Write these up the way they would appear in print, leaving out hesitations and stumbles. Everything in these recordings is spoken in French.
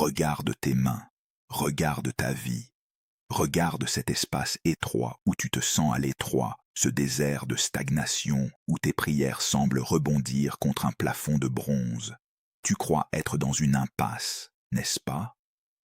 Regarde tes mains, regarde ta vie, regarde cet espace étroit où tu te sens à l'étroit, ce désert de stagnation où tes prières semblent rebondir contre un plafond de bronze. Tu crois être dans une impasse, n'est-ce pas?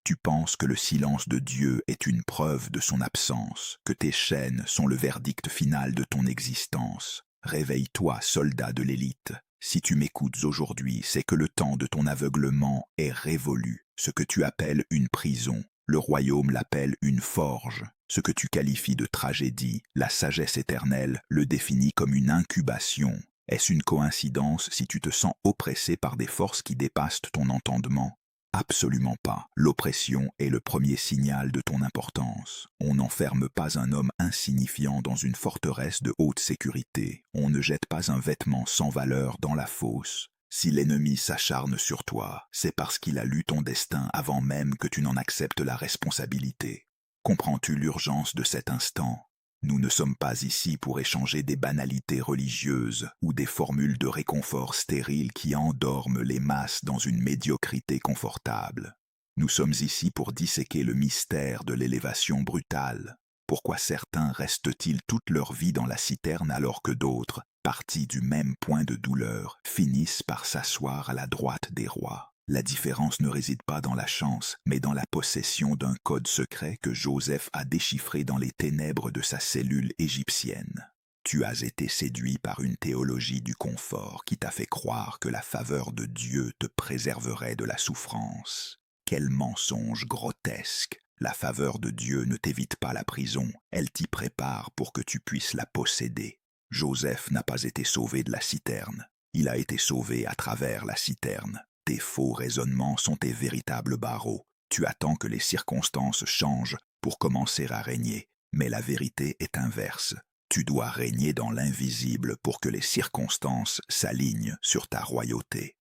Tu penses que le silence de Dieu est une preuve de son absence, que tes chaînes sont le verdict final de ton existence. Réveille-toi, soldat de l'élite. Si tu m'écoutes aujourd'hui, c'est que le temps de ton aveuglement est révolu. Ce que tu appelles une prison, le royaume l'appelle une forge. Ce que tu qualifies de tragédie, la sagesse éternelle le définit comme une incubation. Est-ce une coïncidence si tu te sens oppressé par des forces qui dépassent ton entendement? Absolument pas. L'oppression est le premier signal de ton importance. On n'enferme pas un homme insignifiant dans une forteresse de haute sécurité. On ne jette pas un vêtement sans valeur dans la fosse. Si l'ennemi s'acharne sur toi, c'est parce qu'il a lu ton destin avant même que tu n'en acceptes la responsabilité. Comprends-tu l'urgence de cet instant? Nous ne sommes pas ici pour échanger des banalités religieuses ou des formules de réconfort stériles qui endorment les masses dans une médiocrité confortable. Nous sommes ici pour disséquer le mystère de l'élévation brutale. Pourquoi certains restent-ils toute leur vie dans la citerne alors que d'autres, partis du même point de douleur, finissent par s'asseoir à la droite des rois? La différence ne réside pas dans la chance, mais dans la possession d'un code secret que Joseph a déchiffré dans les ténèbres de sa cellule égyptienne. Tu as été séduit par une théologie du confort qui t'a fait croire que la faveur de Dieu te préserverait de la souffrance. Quel mensonge grotesque! La faveur de Dieu ne t'évite pas la prison, elle t'y prépare pour que tu puisses la posséder. Joseph n'a pas été sauvé de la citerne, il a été sauvé à travers la citerne. Tes faux raisonnements sont tes véritables barreaux. Tu attends que les circonstances changent pour commencer à régner, mais la vérité est inverse. Tu dois régner dans l'invisible pour que les circonstances s'alignent sur ta royauté.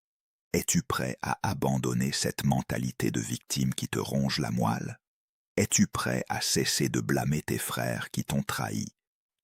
Es-tu prêt à abandonner cette mentalité de victime qui te ronge la moelle? Es-tu prêt à cesser de blâmer tes frères qui t'ont trahi,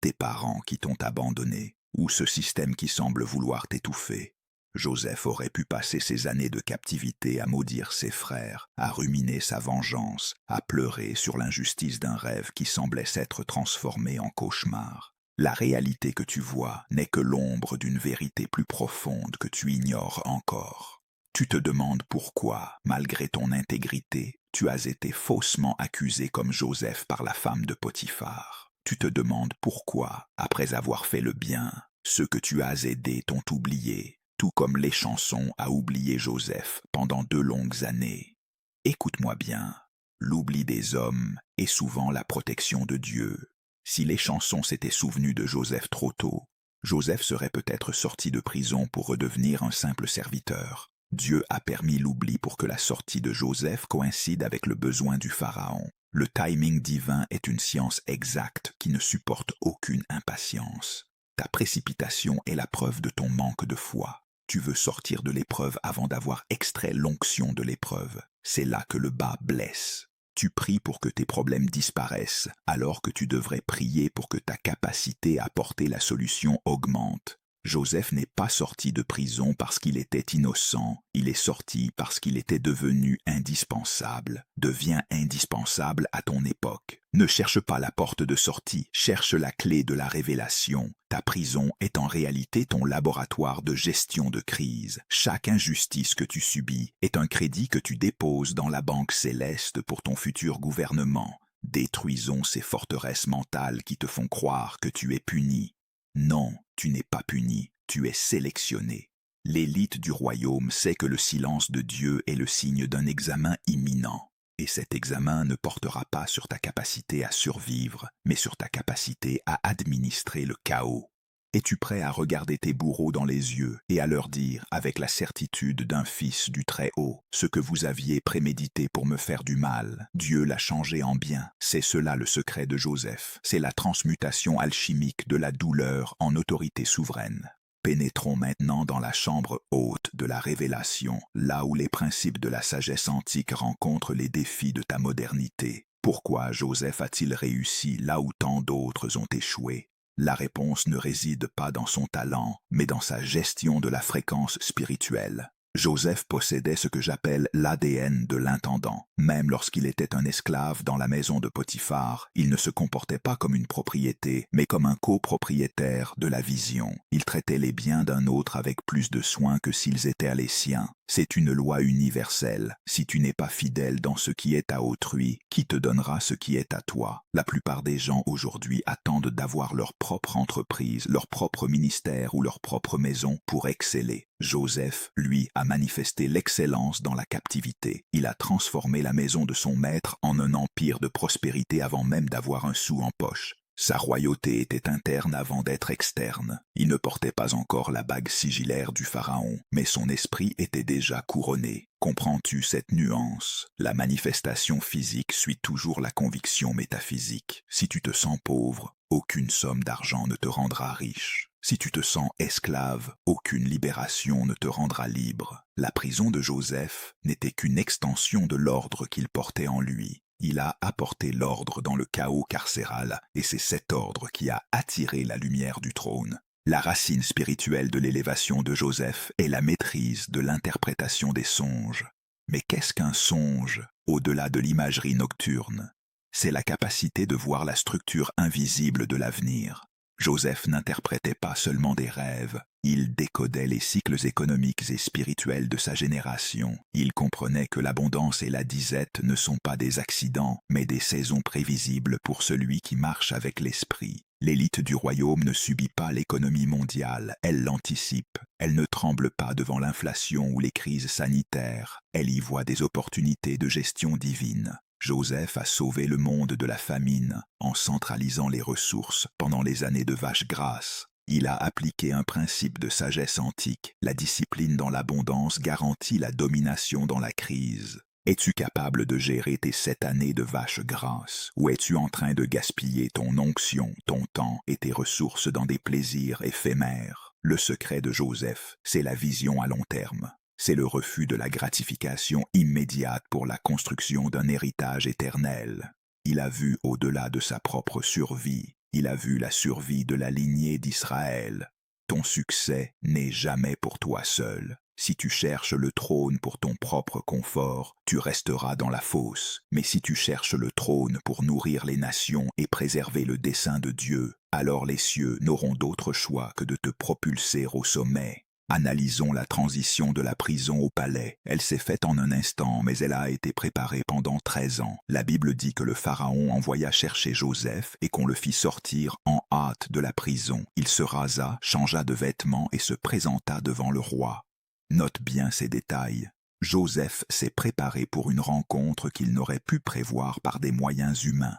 tes parents qui t'ont abandonné, ou ce système qui semble vouloir t'étouffer? Joseph aurait pu passer ses années de captivité à maudire ses frères, à ruminer sa vengeance, à pleurer sur l'injustice d'un rêve qui semblait s'être transformé en cauchemar. La réalité que tu vois n'est que l'ombre d'une vérité plus profonde que tu ignores encore. Tu te demandes pourquoi, malgré ton intégrité, tu as été faussement accusé comme Joseph par la femme de Potiphar. Tu te demandes pourquoi, après avoir fait le bien, ceux que tu as aidés t'ont oublié, tout comme l'échanson a oublié Joseph pendant 2 longues années. Écoute-moi bien, l'oubli des hommes est souvent la protection de Dieu. Si l'échanson s'était souvenu de Joseph trop tôt, Joseph serait peut-être sorti de prison pour redevenir un simple serviteur. Dieu a permis l'oubli pour que la sortie de Joseph coïncide avec le besoin du Pharaon. Le timing divin est une science exacte qui ne supporte aucune impatience. Ta précipitation est la preuve de ton manque de foi. Tu veux sortir de l'épreuve avant d'avoir extrait l'onction de l'épreuve. C'est là que le bas blesse. Tu pries pour que tes problèmes disparaissent, alors que tu devrais prier pour que ta capacité à porter la solution augmente. Joseph n'est pas sorti de prison parce qu'il était innocent, il est sorti parce qu'il était devenu indispensable. Deviens indispensable à ton époque. Ne cherche pas la porte de sortie, cherche la clé de la révélation. Ta prison est en réalité ton laboratoire de gestion de crise. Chaque injustice que tu subis est un crédit que tu déposes dans la banque céleste pour ton futur gouvernement. Détruisons ces forteresses mentales qui te font croire que tu es puni. Non, tu n'es pas puni, tu es sélectionné. L'élite du royaume sait que le silence de Dieu est le signe d'un examen imminent. Et cet examen ne portera pas sur ta capacité à survivre, mais sur ta capacité à administrer le chaos. Es-tu prêt à regarder tes bourreaux dans les yeux et à leur dire, avec la certitude d'un fils du Très-Haut, ce que vous aviez prémédité pour me faire du mal, Dieu l'a changé en bien. C'est cela le secret de Joseph. C'est la transmutation alchimique de la douleur en autorité souveraine. Pénétrons maintenant dans la chambre haute de la révélation, là où les principes de la sagesse antique rencontrent les défis de ta modernité. Pourquoi Joseph a-t-il réussi là où tant d'autres ont échoué? La réponse ne réside pas dans son talent, mais dans sa gestion de la fréquence spirituelle. Joseph possédait ce que j'appelle l'ADN de l'intendant. Même lorsqu'il était un esclave dans la maison de Potiphar, il ne se comportait pas comme une propriété, mais comme un copropriétaire de la vision. Il traitait les biens d'un autre avec plus de soin que s'ils étaient les siens. C'est une loi universelle. Si tu n'es pas fidèle dans ce qui est à autrui, qui te donnera ce qui est à toi? La plupart des gens aujourd'hui attendent d'avoir leur propre entreprise, leur propre ministère ou leur propre maison pour exceller. Joseph, lui, a manifesté l'excellence dans la captivité. Il a transformé la maison de son maître en un empire de prospérité avant même d'avoir un sou en poche. Sa royauté était interne avant d'être externe. Il ne portait pas encore la bague sigillaire du pharaon, mais son esprit était déjà couronné. Comprends-tu cette nuance? La manifestation physique suit toujours la conviction métaphysique. Si tu te sens pauvre, aucune somme d'argent ne te rendra riche. Si tu te sens esclave, aucune libération ne te rendra libre. La prison de Joseph n'était qu'une extension de l'ordre qu'il portait en lui. Il a apporté l'ordre dans le chaos carcéral, et c'est cet ordre qui a attiré la lumière du trône. La racine spirituelle de l'élévation de Joseph est la maîtrise de l'interprétation des songes. Mais qu'est-ce qu'un songe, au-delà de l'imagerie nocturne? C'est la capacité de voir la structure invisible de l'avenir. Joseph n'interprétait pas seulement des rêves, il décodait les cycles économiques et spirituels de sa génération. Il comprenait que l'abondance et la disette ne sont pas des accidents, mais des saisons prévisibles pour celui qui marche avec l'esprit. L'élite du royaume ne subit pas l'économie mondiale, elle l'anticipe. Elle ne tremble pas devant l'inflation ou les crises sanitaires, elle y voit des opportunités de gestion divine. Joseph a sauvé le monde de la famine en centralisant les ressources pendant les années de vaches grasses. Il a appliqué un principe de sagesse antique. La discipline dans l'abondance garantit la domination dans la crise. Es-tu capable de gérer tes 7 années de vaches grasses? Ou es-tu en train de gaspiller ton onction, ton temps et tes ressources dans des plaisirs éphémères? Le secret de Joseph, c'est la vision à long terme. C'est le refus de la gratification immédiate pour la construction d'un héritage éternel. Il a vu au-delà de sa propre survie. Il a vu la survie de la lignée d'Israël. Ton succès n'est jamais pour toi seul. Si tu cherches le trône pour ton propre confort, tu resteras dans la fosse. Mais si tu cherches le trône pour nourrir les nations et préserver le dessein de Dieu, alors les cieux n'auront d'autre choix que de te propulser au sommet. Analysons la transition de la prison au palais. Elle s'est faite en un instant, mais elle a été préparée pendant 13 ans. La Bible dit que le Pharaon envoya chercher Joseph et qu'on le fit sortir en hâte de la prison. Il se rasa, changea de vêtements et se présenta devant le roi. Note bien ces détails. Joseph s'est préparé pour une rencontre qu'il n'aurait pu prévoir par des moyens humains.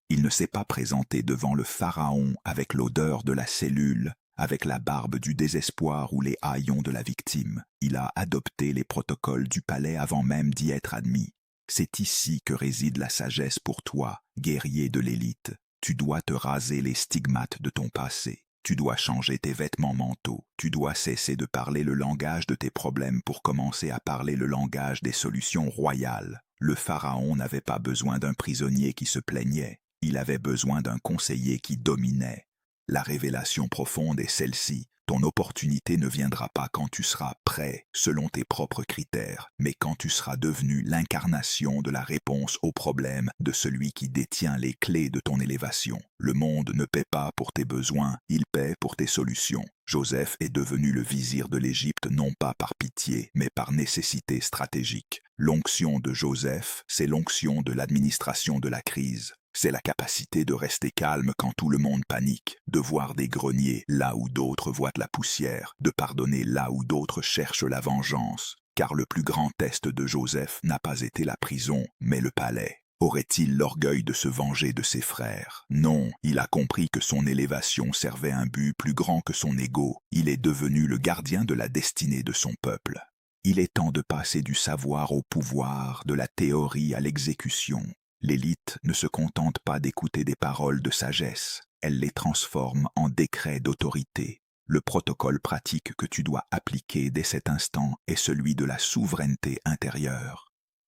Il ne s'est pas présenté devant le Pharaon avec l'odeur de la cellule, avec la barbe du désespoir ou les haillons de la victime. Il a adopté les protocoles du palais avant même d'y être admis. C'est ici que réside la sagesse pour toi, guerrier de l'élite. Tu dois te raser les stigmates de ton passé. Tu dois changer tes vêtements mentaux. Tu dois cesser de parler le langage de tes problèmes pour commencer à parler le langage des solutions royales. Le Pharaon n'avait pas besoin d'un prisonnier qui se plaignait. Il avait besoin d'un conseiller qui dominait. La révélation profonde est celle-ci. Ton opportunité ne viendra pas quand tu seras prêt, selon tes propres critères, mais quand tu seras devenu l'incarnation de la réponse au problème de celui qui détient les clés de ton élévation. Le monde ne paie pas pour tes besoins, il paie pour tes solutions. Joseph est devenu le vizir de l'Égypte non pas par pitié, mais par nécessité stratégique. L'onction de Joseph, c'est l'onction de l'administration de la crise. C'est la capacité de rester calme quand tout le monde panique, de voir des greniers là où d'autres voient la poussière, de pardonner là où d'autres cherchent la vengeance, car le plus grand test de Joseph n'a pas été la prison, mais le palais. Aurait-il l'orgueil de se venger de ses frères? Non, il a compris que son élévation servait un but plus grand que son ego. Il est devenu le gardien de la destinée de son peuple. Il est temps de passer du savoir au pouvoir, de la théorie à l'exécution. L'élite ne se contente pas d'écouter des paroles de sagesse, elle les transforme en décrets d'autorité. Le protocole pratique que tu dois appliquer dès cet instant est celui de la souveraineté intérieure.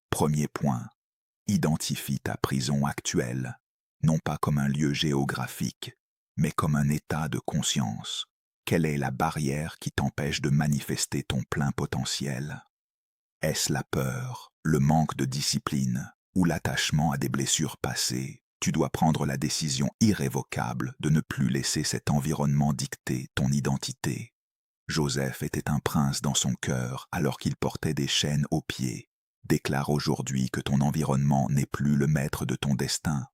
Premier point, identifie ta prison actuelle, non pas comme un lieu géographique, mais comme un état de conscience. Quelle est la barrière qui t'empêche de manifester ton plein potentiel? Est-ce la peur, le manque de discipline ou l'attachement à des blessures passées? Tu dois prendre la décision irrévocable de ne plus laisser cet environnement dicter ton identité. Joseph était un prince dans son cœur alors qu'il portait des chaînes aux pieds. Déclare aujourd'hui que ton environnement n'est plus le maître de ton destin.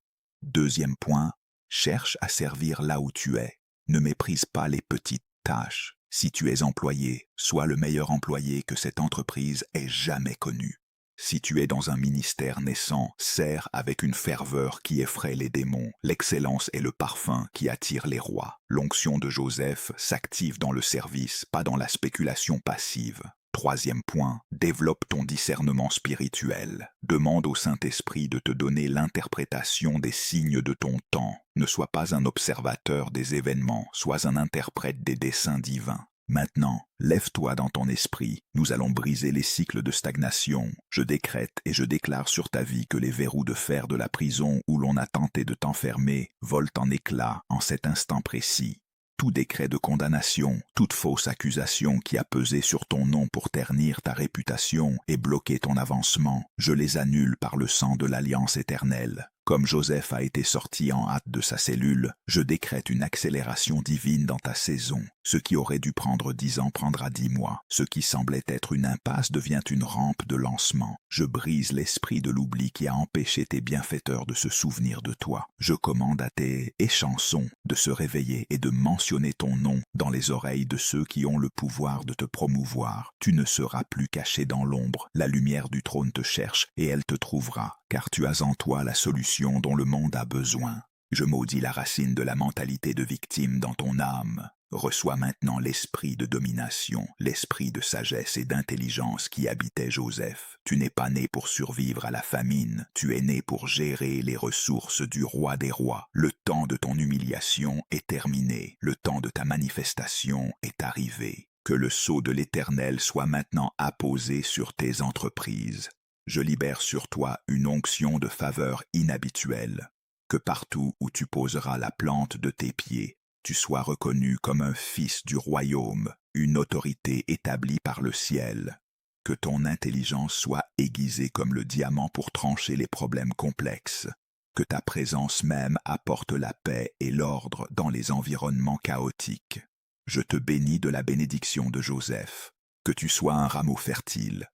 Deuxième point, cherche à servir là où tu es. Ne méprise pas les petites tâches. Si tu es employé, sois le meilleur employé que cette entreprise ait jamais connu. Si tu es dans un ministère naissant, sers avec une ferveur qui effraie les démons. L'excellence est le parfum qui attire les rois. L'onction de Joseph s'active dans le service, pas dans la spéculation passive. Troisième point, développe ton discernement spirituel. Demande au Saint-Esprit de te donner l'interprétation des signes de ton temps. Ne sois pas un observateur des événements, sois un interprète des desseins divins. Maintenant, lève-toi dans ton esprit, nous allons briser les cycles de stagnation. Je décrète et je déclare sur ta vie que les verrous de fer de la prison où l'on a tenté de t'enfermer volent en éclats en cet instant précis. Tout décret de condamnation, toute fausse accusation qui a pesé sur ton nom pour ternir ta réputation et bloquer ton avancement, je les annule par le sang de l'Alliance éternelle. Comme Joseph a été sorti en hâte de sa cellule, je décrète une accélération divine dans ta saison. Ce qui aurait dû prendre 10 ans prendra 10 mois. Ce qui semblait être une impasse devient une rampe de lancement. Je brise l'esprit de l'oubli qui a empêché tes bienfaiteurs de se souvenir de toi. Je commande à tes chansons de se réveiller et de mentionner ton nom dans les oreilles de ceux qui ont le pouvoir de te promouvoir. Tu ne seras plus caché dans l'ombre. La lumière du trône te cherche et elle te trouvera, car tu as en toi la solution dont le monde a besoin. Je maudis la racine de la mentalité de victime dans ton âme. Reçois maintenant l'esprit de domination, l'esprit de sagesse et d'intelligence qui habitait Joseph. Tu n'es pas né pour survivre à la famine, tu es né pour gérer les ressources du roi des rois. Le temps de ton humiliation est terminé, le temps de ta manifestation est arrivé. Que le sceau de l'Éternel soit maintenant apposé sur tes entreprises. Je libère sur toi une onction de faveur inhabituelle, que partout où tu poseras la plante de tes pieds, tu sois reconnu comme un fils du royaume, une autorité établie par le ciel, que ton intelligence soit aiguisée comme le diamant pour trancher les problèmes complexes, que ta présence même apporte la paix et l'ordre dans les environnements chaotiques. Je te bénis de la bénédiction de Joseph, que tu sois un rameau fertile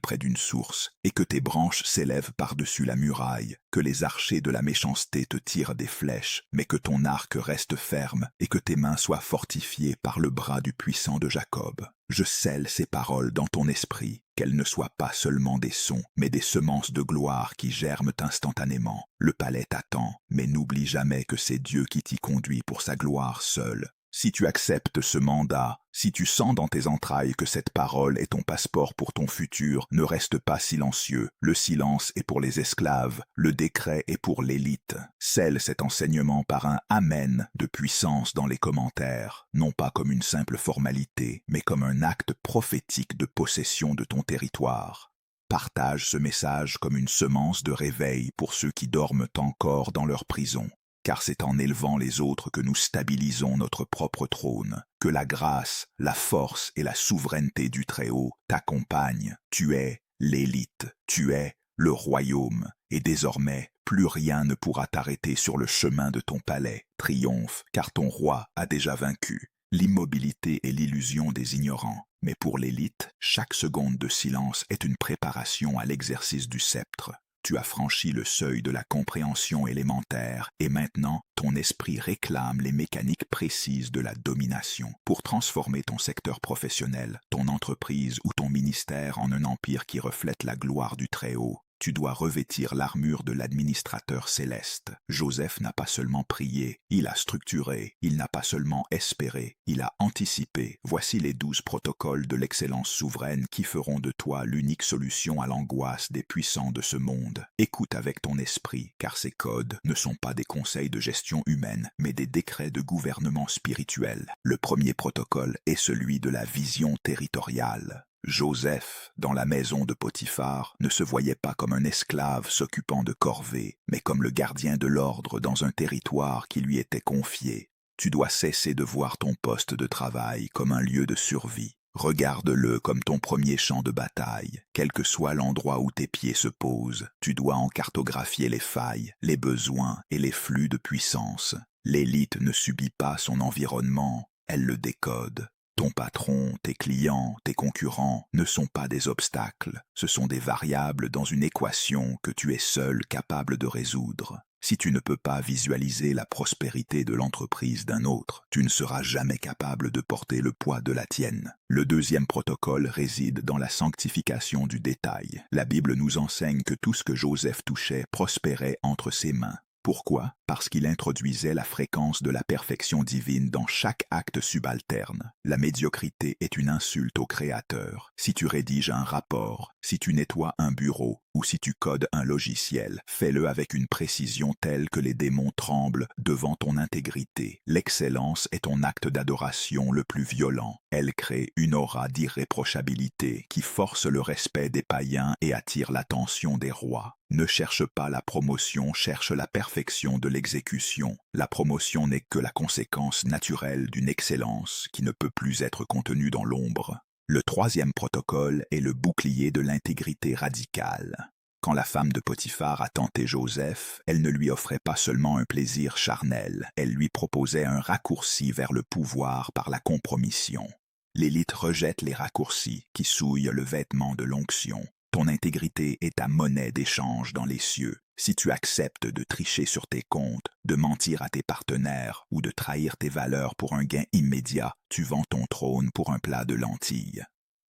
près d'une source, et que tes branches s'élèvent par-dessus la muraille, que les archers de la méchanceté te tirent des flèches, mais que ton arc reste ferme, et que tes mains soient fortifiées par le bras du puissant de Jacob. Je scelle ces paroles dans ton esprit, qu'elles ne soient pas seulement des sons, mais des semences de gloire qui germent instantanément. Le palais t'attend, mais n'oublie jamais que c'est Dieu qui t'y conduit pour sa gloire seule. Si tu acceptes ce mandat, si tu sens dans tes entrailles que cette parole est ton passeport pour ton futur, ne reste pas silencieux. Le silence est pour les esclaves, le décret est pour l'élite. Scelle cet enseignement par un « Amen » de puissance dans les commentaires, non pas comme une simple formalité, mais comme un acte prophétique de possession de ton territoire. Partage ce message comme une semence de réveil pour ceux qui dorment encore dans leur prison. Car c'est en élevant les autres que nous stabilisons notre propre trône. Que la grâce, la force et la souveraineté du Très-Haut t'accompagnent. Tu es l'élite, tu es le royaume, et désormais, plus rien ne pourra t'arrêter sur le chemin de ton palais. Triomphe, car ton roi a déjà vaincu. L'immobilité est l'illusion des ignorants, mais pour l'élite, chaque seconde de silence est une préparation à l'exercice du sceptre. Tu as franchi le seuil de la compréhension élémentaire et maintenant, ton esprit réclame les mécaniques précises de la domination pour transformer ton secteur professionnel, ton entreprise ou ton ministère en un empire qui reflète la gloire du Très-Haut. Tu dois revêtir l'armure de l'administrateur céleste. Joseph n'a pas seulement prié, il a structuré, il n'a pas seulement espéré, il a anticipé. Voici les 12 protocoles de l'excellence souveraine qui feront de toi l'unique solution à l'angoisse des puissants de ce monde. Écoute avec ton esprit, car ces codes ne sont pas des conseils de gestion humaine, mais des décrets de gouvernement spirituel. Le premier protocole est celui de la vision territoriale. Joseph, dans la maison de Potiphar, ne se voyait pas comme un esclave s'occupant de corvées, mais comme le gardien de l'ordre dans un territoire qui lui était confié. Tu dois cesser de voir ton poste de travail comme un lieu de survie. Regarde-le comme ton premier champ de bataille. Quel que soit l'endroit où tes pieds se posent, tu dois en cartographier les failles, les besoins et les flux de puissance. L'élite ne subit pas son environnement, elle le décode. Ton patron, tes clients, tes concurrents ne sont pas des obstacles, ce sont des variables dans une équation que tu es seul capable de résoudre. Si tu ne peux pas visualiser la prospérité de l'entreprise d'un autre, tu ne seras jamais capable de porter le poids de la tienne. Le deuxième protocole réside dans la sanctification du détail. La Bible nous enseigne que tout ce que Joseph touchait prospérait entre ses mains. Pourquoi? Parce qu'il introduisait la fréquence de la perfection divine dans chaque acte subalterne. La médiocrité est une insulte au Créateur. Si tu rédiges un rapport, si tu nettoies un bureau, ou si tu codes un logiciel, fais-le avec une précision telle que les démons tremblent devant ton intégrité. L'excellence est ton acte d'adoration le plus violent. Elle crée une aura d'irréprochabilité qui force le respect des païens et attire l'attention des rois. Ne cherche pas la promotion, cherche la perfection de l'exécution. La promotion n'est que la conséquence naturelle d'une excellence qui ne peut plus être contenue dans l'ombre. Le troisième protocole est le bouclier de l'intégrité radicale. Quand la femme de Potiphar a tenté Joseph, elle ne lui offrait pas seulement un plaisir charnel, elle lui proposait un raccourci vers le pouvoir par la compromission. L'élite rejette les raccourcis qui souillent le vêtement de l'onction. Ton intégrité est ta monnaie d'échange dans les cieux. Si tu acceptes de tricher sur tes comptes, de mentir à tes partenaires ou de trahir tes valeurs pour un gain immédiat, tu vends ton trône pour un plat de lentilles.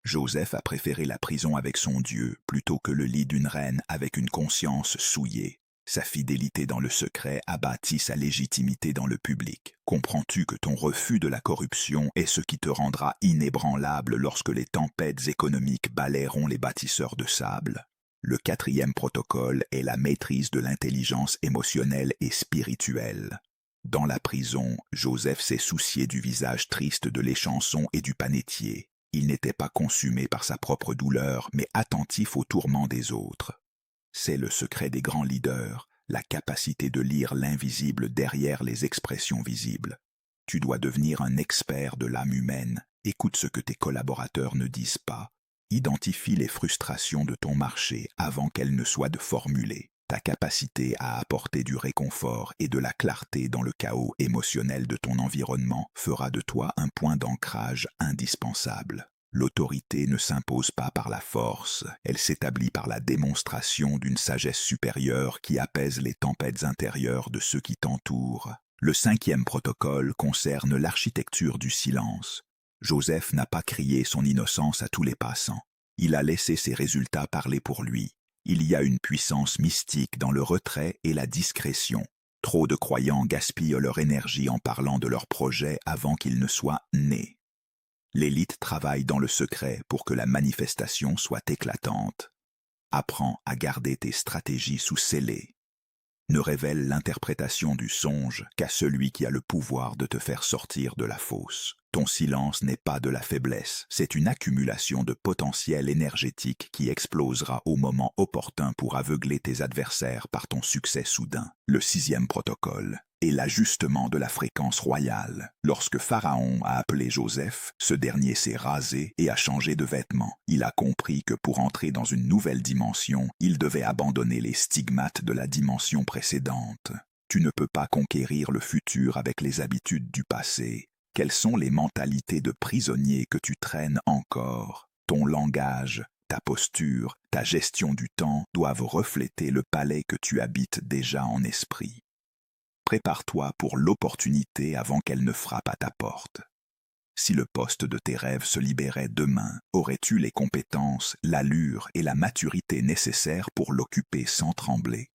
Joseph a préféré la prison avec son Dieu plutôt que le lit d'une reine avec une conscience souillée. Sa fidélité dans le secret a bâti sa légitimité dans le public. Comprends-tu que ton refus de la corruption est ce qui te rendra inébranlable lorsque les tempêtes économiques balayeront les bâtisseurs de sable? Le quatrième protocole est la maîtrise de l'intelligence émotionnelle et spirituelle. Dans la prison, Joseph s'est soucié du visage triste de l'échanson et du panetier. Il n'était pas consumé par sa propre douleur, mais attentif aux tourments des autres. C'est le secret des grands leaders, la capacité de lire l'invisible derrière les expressions visibles. Tu dois devenir un expert de l'âme humaine. Écoute ce que tes collaborateurs ne disent pas. Identifie les frustrations de ton marché avant qu'elles ne soient formulées. Ta capacité à apporter du réconfort et de la clarté dans le chaos émotionnel de ton environnement fera de toi un point d'ancrage indispensable. L'autorité ne s'impose pas par la force, elle s'établit par la démonstration d'une sagesse supérieure qui apaise les tempêtes intérieures de ceux qui t'entourent. Le cinquième protocole concerne l'architecture du silence. Joseph n'a pas crié son innocence à tous les passants. Il a laissé ses résultats parler pour lui. Il y a une puissance mystique dans le retrait et la discrétion. Trop de croyants gaspillent leur énergie en parlant de leurs projets avant qu'ils ne soient nés. L'élite travaille dans le secret pour que la manifestation soit éclatante. Apprends à garder tes stratégies sous scellé. Ne révèle l'interprétation du songe qu'à celui qui a le pouvoir de te faire sortir de la fosse. Ton silence n'est pas de la faiblesse, c'est une accumulation de potentiel énergétique qui explosera au moment opportun pour aveugler tes adversaires par ton succès soudain. Le sixième protocole est l'ajustement de la fréquence royale. Lorsque Pharaon a appelé Joseph, ce dernier s'est rasé et a changé de vêtements. Il a compris que pour entrer dans une nouvelle dimension, il devait abandonner les stigmates de la dimension précédente. Tu ne peux pas conquérir le futur avec les habitudes du passé. Quelles sont les mentalités de prisonnier que tu traînes encore? Ton langage, ta posture, ta gestion du temps doivent refléter le palais que tu habites déjà en esprit. Prépare-toi pour l'opportunité avant qu'elle ne frappe à ta porte. Si le poste de tes rêves se libérait demain, aurais-tu les compétences, l'allure et la maturité nécessaires pour l'occuper sans trembler?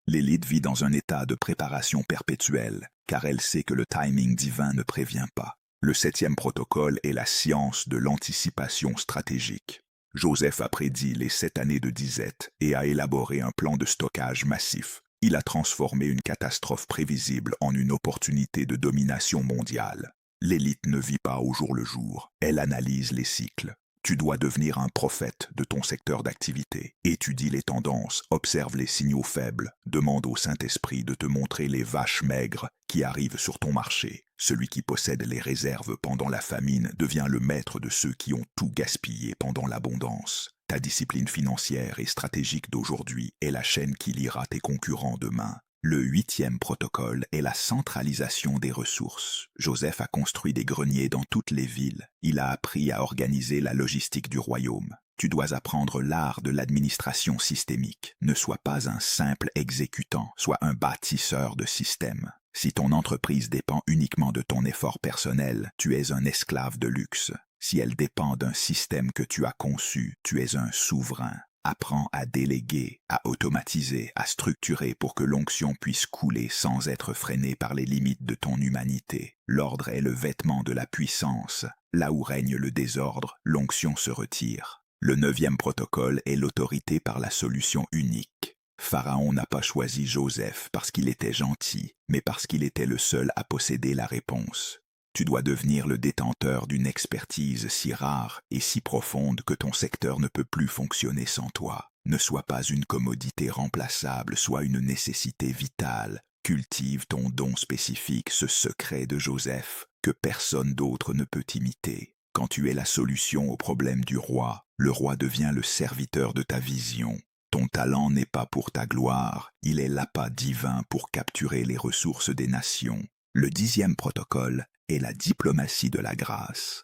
L'élite vit dans un état de préparation perpétuelle, car elle sait que le timing divin ne prévient pas. Le septième protocole est la science de l'anticipation stratégique. Joseph a prédit les 7 années de disette et a élaboré un plan de stockage massif. Il a transformé une catastrophe prévisible en une opportunité de domination mondiale. L'élite ne vit pas au jour le jour, elle analyse les cycles. Tu dois devenir un prophète de ton secteur d'activité. Étudie les tendances, observe les signaux faibles, demande au Saint-Esprit de te montrer les vaches maigres qui arrivent sur ton marché. Celui qui possède les réserves pendant la famine devient le maître de ceux qui ont tout gaspillé pendant l'abondance. Ta discipline financière et stratégique d'aujourd'hui est la chaîne qui liera tes concurrents demain. Le 8e protocole est la centralisation des ressources. Joseph a construit des greniers dans toutes les villes. Il a appris à organiser la logistique du royaume. Tu dois apprendre l'art de l'administration systémique. Ne sois pas un simple exécutant, sois un bâtisseur de systèmes. Si ton entreprise dépend uniquement de ton effort personnel, tu es un esclave de luxe. Si elle dépend d'un système que tu as conçu, tu es un souverain. Apprends à déléguer, à automatiser, à structurer pour que l'onction puisse couler sans être freinée par les limites de ton humanité. L'ordre est le vêtement de la puissance. Là où règne le désordre, l'onction se retire. Le 9e protocole est l'autorité par la solution unique. Pharaon n'a pas choisi Joseph parce qu'il était gentil, mais parce qu'il était le seul à posséder la réponse. Tu dois devenir le détenteur d'une expertise si rare et si profonde que ton secteur ne peut plus fonctionner sans toi. Ne sois pas une commodité remplaçable, sois une nécessité vitale. Cultive ton don spécifique, ce secret de Joseph, que personne d'autre ne peut imiter. Quand tu es la solution au problème du roi, le roi devient le serviteur de ta vision. Ton talent n'est pas pour ta gloire, il est l'appât divin pour capturer les ressources des nations. Le 10e protocole est la diplomatie de la grâce.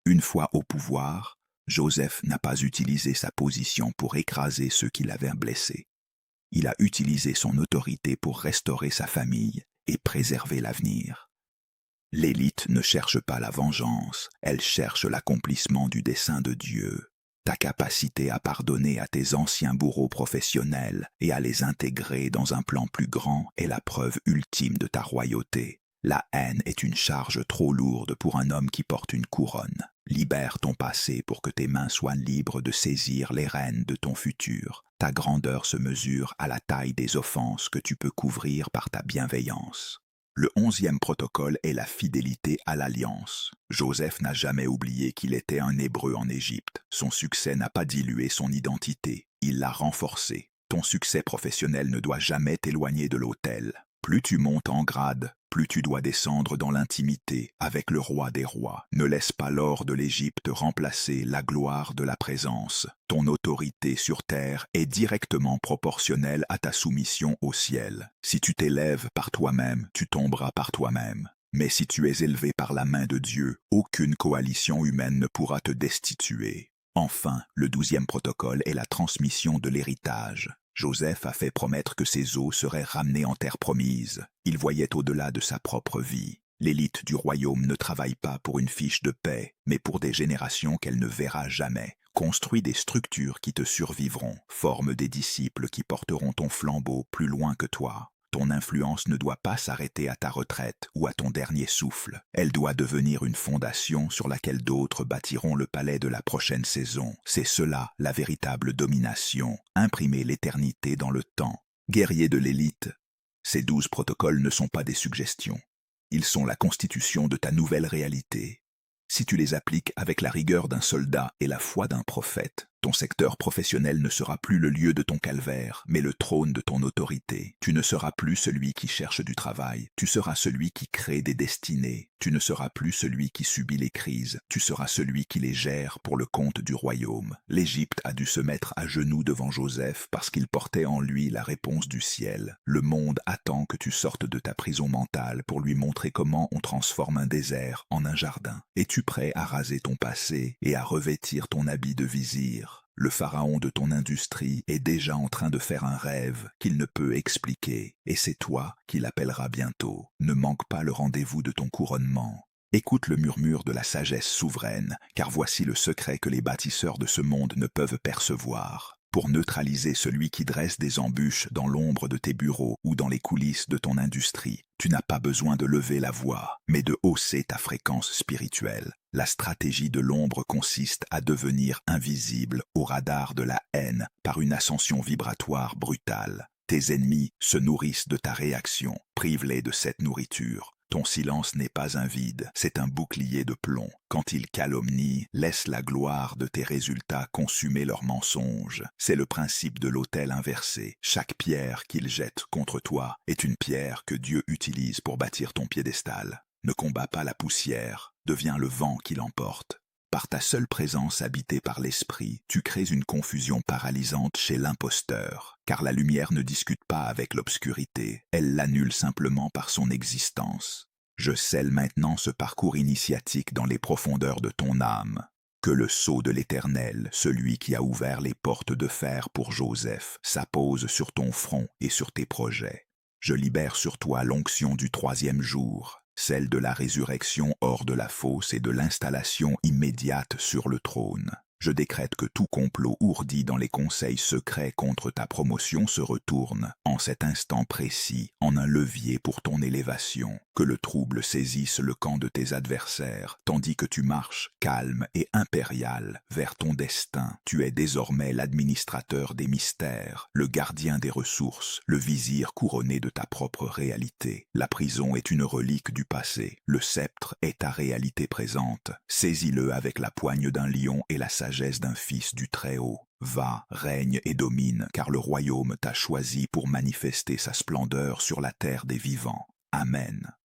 Une fois au pouvoir, Joseph n'a pas utilisé sa position pour écraser ceux qui l'avaient blessé. Il a utilisé son autorité pour restaurer sa famille et préserver l'avenir. L'élite ne cherche pas la vengeance, elle cherche l'accomplissement du dessein de Dieu. Ta capacité à pardonner à tes anciens bourreaux professionnels et à les intégrer dans un plan plus grand est la preuve ultime de ta royauté. La haine est une charge trop lourde pour un homme qui porte une couronne. Libère ton passé pour que tes mains soient libres de saisir les rênes de ton futur. Ta grandeur se mesure à la taille des offenses que tu peux couvrir par ta bienveillance. Le 11e protocole est la fidélité à l'alliance. Joseph n'a jamais oublié qu'il était un Hébreu en Égypte. Son succès n'a pas dilué son identité, il l'a renforcée. Ton succès professionnel ne doit jamais t'éloigner de l'autel. Plus tu montes en grade, plus tu dois descendre dans l'intimité avec le roi des rois. Ne laisse pas l'or de l'Égypte remplacer la gloire de la présence. Ton autorité sur terre est directement proportionnelle à ta soumission au ciel. Si tu t'élèves par toi-même, tu tomberas par toi-même. Mais si tu es élevé par la main de Dieu, aucune coalition humaine ne pourra te destituer. Enfin, le 12e protocole est la transmission de l'héritage. Joseph a fait promettre que ses os seraient ramenés en terre promise. Il voyait au-delà de sa propre vie. L'élite du royaume ne travaille pas pour une fiche de paix, mais pour des générations qu'elle ne verra jamais. Construis des structures qui te survivront. Forme des disciples qui porteront ton flambeau plus loin que toi. Ton influence ne doit pas s'arrêter à ta retraite ou à ton dernier souffle. Elle doit devenir une fondation sur laquelle d'autres bâtiront le palais de la prochaine saison. C'est cela, la véritable domination. Imprimer l'éternité dans le temps. Guerrier de l'élite. Ces 12 protocoles ne sont pas des suggestions. Ils sont la constitution de ta nouvelle réalité. Si tu les appliques avec la rigueur d'un soldat et la foi d'un prophète, ton secteur professionnel ne sera plus le lieu de ton calvaire, mais le trône de ton autorité. Tu ne seras plus celui qui cherche du travail, tu seras celui qui crée des destinées. Tu ne seras plus celui qui subit les crises, tu seras celui qui les gère pour le compte du royaume. L'Égypte a dû se mettre à genoux devant Joseph parce qu'il portait en lui la réponse du ciel. Le monde attend que tu sortes de ta prison mentale pour lui montrer comment on transforme un désert en un jardin. Es-tu prêt à raser ton passé et à revêtir ton habit de vizir? Le pharaon de ton industrie est déjà en train de faire un rêve qu'il ne peut expliquer, et c'est toi qui l'appelleras bientôt. Ne manque pas le rendez-vous de ton couronnement. Écoute le murmure de la sagesse souveraine, car voici le secret que les bâtisseurs de ce monde ne peuvent percevoir. Pour neutraliser celui qui dresse des embûches dans l'ombre de tes bureaux ou dans les coulisses de ton industrie, tu n'as pas besoin de lever la voix, mais de hausser ta fréquence spirituelle. La stratégie de l'ombre consiste à devenir invisible au radar de la haine par une ascension vibratoire brutale. Tes ennemis se nourrissent de ta réaction, prive-les de cette nourriture. Ton silence n'est pas un vide, c'est un bouclier de plomb. Quand ils calomnient, laisse la gloire de tes résultats consumer leurs mensonges. C'est le principe de l'autel inversé. Chaque pierre qu'ils jettent contre toi est une pierre que Dieu utilise pour bâtir ton piédestal. Ne combats pas la poussière, deviens le vent qui l'emporte. Par ta seule présence habitée par l'esprit, tu crées une confusion paralysante chez l'imposteur, car la lumière ne discute pas avec l'obscurité, elle l'annule simplement par son existence. Je scelle maintenant ce parcours initiatique dans les profondeurs de ton âme. Que le sceau de l'Éternel, celui qui a ouvert les portes de fer pour Joseph, s'appose sur ton front et sur tes projets. Je libère sur toi l'onction du 3e jour, celle de la résurrection hors de la fosse et de l'installation immédiate sur le trône. Je décrète que tout complot ourdi dans les conseils secrets contre ta promotion se retourne, en cet instant précis, en un levier pour ton élévation. Que le trouble saisisse le camp de tes adversaires, tandis que tu marches, calme et impérial, vers ton destin. Tu es désormais l'administrateur des mystères, le gardien des ressources, le vizir couronné de ta propre réalité. La prison est une relique du passé, le sceptre est ta réalité présente. Saisis-le avec la poigne d'un lion et la sagesse d'un fils du Très-Haut. Va, règne et domine, car le royaume t'a choisi pour manifester sa splendeur sur la terre des vivants. Amen.